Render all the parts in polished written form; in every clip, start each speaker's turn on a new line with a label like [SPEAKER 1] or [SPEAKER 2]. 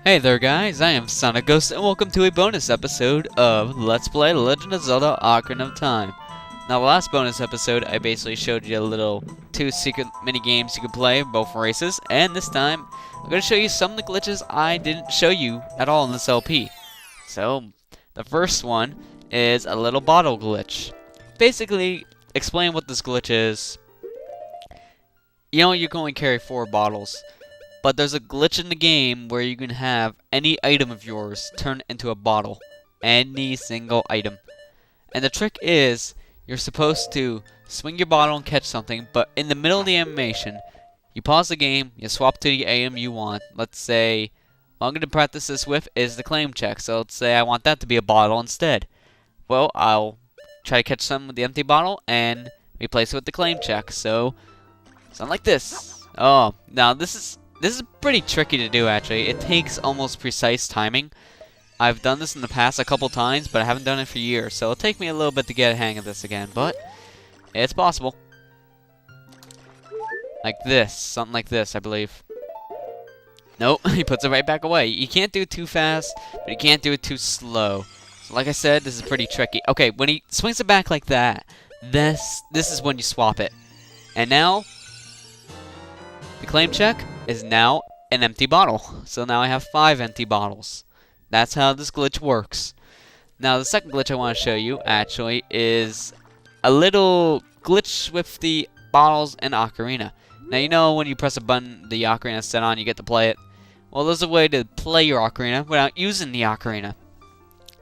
[SPEAKER 1] Hey there guys, I am Sonic Ghost and welcome to a bonus episode of Let's Play Legend of Zelda Ocarina of Time. Now the last bonus episode I basically showed you a little 2 secret mini games you could play, both races, and this time I'm going to show you some of the glitches I didn't show you at all in this LP. So, the first one is a little bottle glitch. Basically, explain what this glitch is. You know you can only carry 4 bottles. But there's a glitch in the game where you can have any item of yours turn into a bottle. Any single item. And the trick is, you're supposed to swing your bottle and catch something, but in the middle of the animation, you pause the game, you swap to the item you want. Let's say, what I'm going to practice this with is the claim check. So let's say I want that to be a bottle instead. Well, I'll try to catch something with the empty bottle and replace it with the claim check. So, something like this. Oh, now this is pretty tricky to do, actually. It takes almost precise timing. I've done this in the past a couple times, but I haven't done it for years, so it'll take me a little bit to get a hang of this again, but it's possible. Like this. Something like this, I believe. Nope, he puts it right back away. You can't do it too fast, but you can't do it too slow. So like I said, this is pretty tricky. Okay, when he swings it back like that, this is when you swap it. And now, the claim check is now an empty bottle. So now I have 5 empty bottles. That's how this glitch works. Now the second glitch I want to show you actually is a little glitch with the bottles in Ocarina. Now you know when you press a button the Ocarina is set on, you get to play it. Well, there's a way to play your Ocarina without using the Ocarina.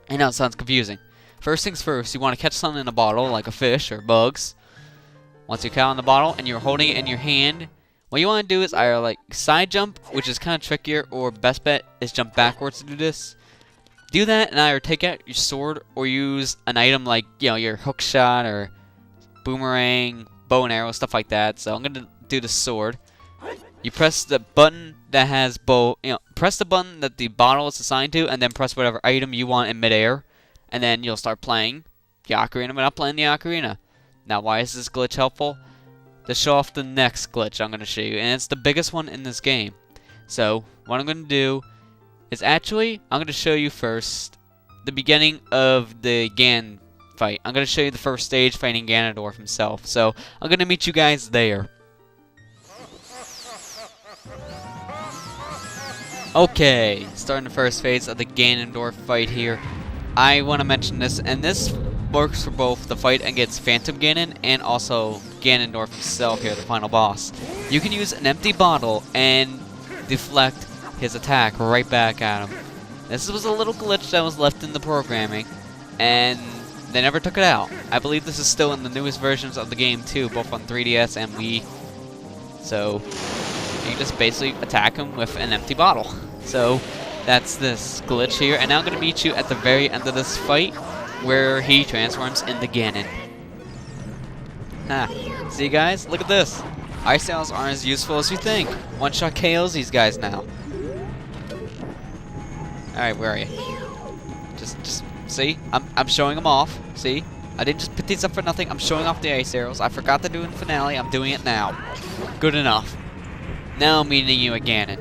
[SPEAKER 1] I know it sounds confusing. First things first, you want to catch something in a bottle like a fish or bugs. Once you count in the bottle and you're holding it in your hand, what you want to do is either like side jump, which is kind of trickier, or best bet is jump backwards to do this. Do that and either take out your sword or use an item like, you know, your hook shot or boomerang, bow and arrow, stuff like that. So I'm going to do the sword. You press the button that has press the button that the bottle is assigned to and then press whatever item you want in midair. And then you'll start playing the Ocarina without playing the Ocarina. Now why is this glitch helpful? To show off the next glitch I'm going to show you, and it's the biggest one in this game. So, what I'm going to do is actually, I'm going to show you first the beginning of the Ganon fight. I'm going to show you the first stage fighting Ganondorf himself. So, I'm going to meet you guys there. Okay, starting the first phase of the Ganondorf fight here. I want to mention this, and this works for both the fight against Phantom Ganon and also Ganondorf himself here, the final boss. You can use an empty bottle and deflect his attack right back at him. This was a little glitch that was left in the programming, and they never took it out. I believe this is still in the newest versions of the game too, both on 3DS and Wii. So, you just basically attack him with an empty bottle. So, that's this glitch here, and now I'm going to meet you at the very end of this fight, where he transforms into Ganon. See guys? Look at this. Ice Sails aren't as useful as you think. One-shot KOs these guys now. Alright, where are you? Just see? I'm showing them off. See? I didn't just put these up for nothing. I'm showing off the ice arrows. I forgot to do it in finale. I'm doing it now. Good enough. Now I'm meeting you at Ganon.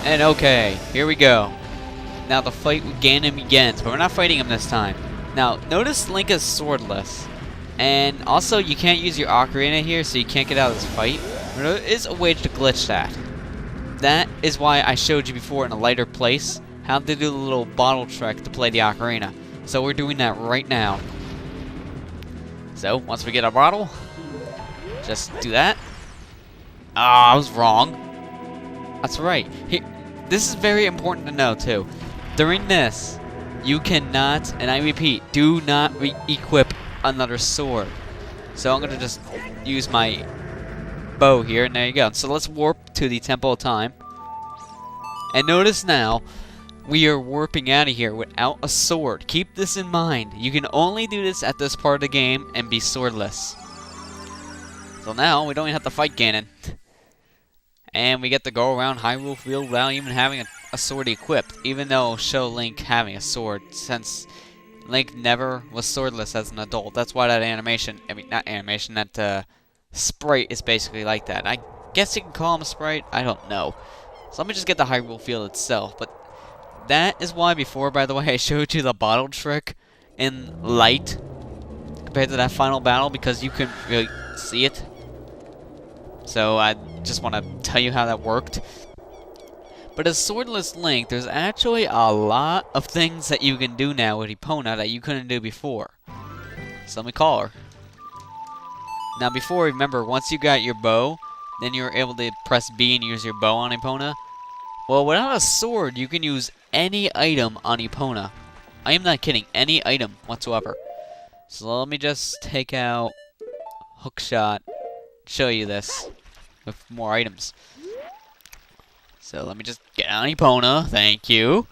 [SPEAKER 1] And okay, here we go. Now the fight with Ganon begins, but we're not fighting him this time. Now, notice Link is swordless. And also, you can't use your Ocarina here, so you can't get out of this fight. But there is a way to glitch that. That is why I showed you before in a lighter place how to do the little bottle trick to play the Ocarina. So we're doing that right now. So, once we get our bottle, just do that. Ah, I was wrong. That's right. Here, this is very important to know, too. During this, you cannot, and I repeat, do not re-equip another sword. So I'm going to just use my bow here, and there you go. So let's warp to the Temple of Time. And notice now, we are warping out of here without a sword. Keep this in mind. You can only do this at this part of the game and be swordless. So now, we don't even have to fight Ganon. And we get to go around Hyrule Field without even having a sword equipped, even though show Link having a sword, since Link never was swordless as an adult. That's why that animation, that sprite is basically like that. I guess you can call him a sprite, I don't know. So let me just get the Hyrule Field itself. But that is why before, by the way, I showed you the bottle trick in light compared to that final battle, because you couldn't really see it. So I just want to tell you how that worked. But as Swordless Link, there's actually a lot of things that you can do now with Epona that you couldn't do before. So let me call her. Now before, remember, once you got your bow, then you were able to press B and use your bow on Epona. Well, without a sword, you can use any item on Epona. I am not kidding, any item whatsoever. So let me just take out Hookshot, show you this with more items. So let me just get on Epona, thank you.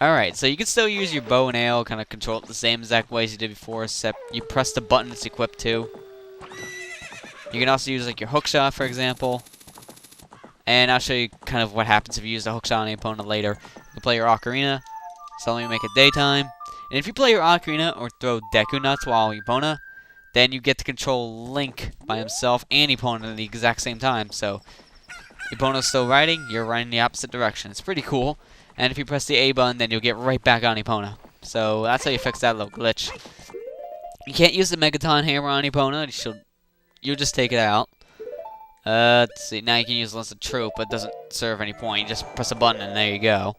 [SPEAKER 1] Alright, so you can still use your bow and arrow, kind of control it the same exact way as you did before, except you press the button it's equipped to. You can also use like your hookshot, for example. And I'll show you kind of what happens if you use the hookshot on Epona later. You can play your Ocarina, so let me make it daytime. And if you play your Ocarina or throw Deku Nuts while Epona, then you get to control Link by himself and Epona at the exact same time. So Epona's still riding, you're riding the opposite direction. It's pretty cool. And if you press the A button, then you'll get right back on Epona. So that's how you fix that little glitch. You can't use the Megaton hammer on Epona. You'll just take it out. Let's see. Now you can use Lance of Troop, but it doesn't serve any point. You just press a button and there you go.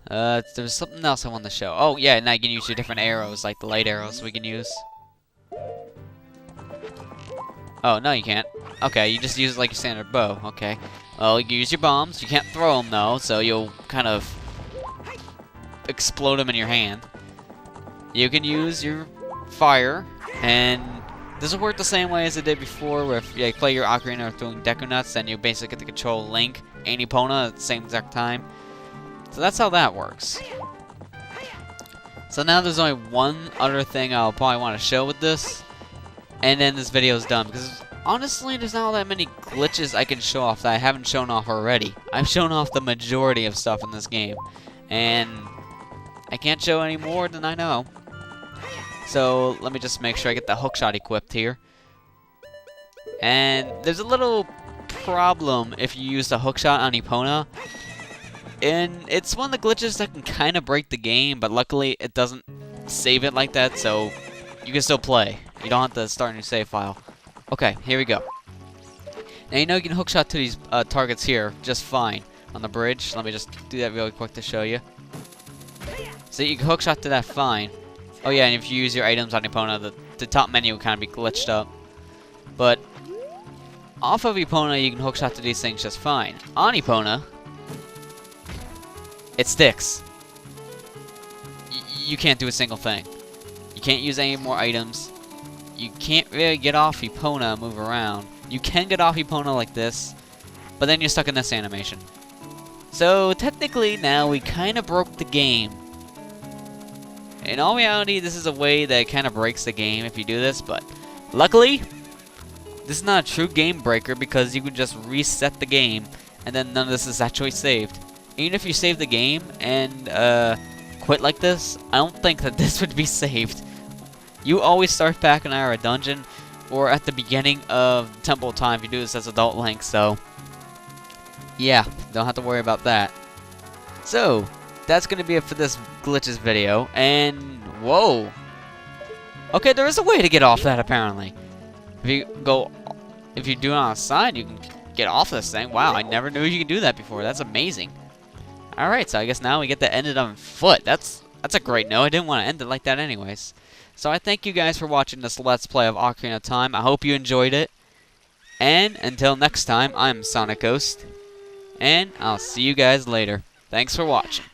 [SPEAKER 1] There's something else I wanted to show. Oh, yeah, now you can use your different arrows, like the light arrows we can use. Oh, no, you can't. Okay, you just use it like your standard bow. Okay. Well, you can use your bombs. You can't throw them, though, so you'll kind of explode them in your hand. You can use your fire, and this will work the same way as it did before, where if you play your Ocarina or throwing Deku Nuts, then you basically get to control Link and Epona at the same exact time. So that's how that works. So now there's only one other thing I'll probably want to show with this, and then this video is done, because honestly there's not all that many glitches I can show off that I haven't shown off already. I've shown off the majority of stuff in this game, and I can't show any more than I know. So let me just make sure I get the hookshot equipped here. And there's a little problem if you use the hookshot on Epona. And it's one of the glitches that can kind of break the game, but luckily it doesn't save it like that, so you can still play. You don't have to start a new save file. Okay, here we go. Now you know you can hookshot to these targets here just fine on the bridge. Let me just do that really quick to show you. So you can hookshot to that fine. Oh yeah, and if you use your items on Epona, the top menu will kind of be glitched up. But off of Epona, you can hookshot to these things just fine. On Epona, it sticks. You can't do a single thing. You can't use any more items. You can't really get off Epona and move around. You can get off Epona like this, but then you're stuck in this animation. So technically now we kind of broke the game. In all reality, this is a way that kind of breaks the game if you do this, but luckily, this is not a true game breaker because you can just reset the game and then none of this is actually saved. Even if you save the game and quit like this, I don't think that this would be saved. You always start back in either a dungeon or at the beginning of Temple of Time if you do this as Adult Link, so yeah, don't have to worry about that. So, that's going to be it for this glitches video, and whoa! Okay, there is a way to get off that apparently. If you do it on a side, you can get off this thing. Wow, I never knew you could do that before. That's amazing. Alright, so I guess now we get to end it on foot. That's a great note. I didn't want to end it like that anyways. So I thank you guys for watching this Let's Play of Ocarina of Time. I hope you enjoyed it. And until next time, I'm Sonic Ghost. And I'll see you guys later. Thanks for watching.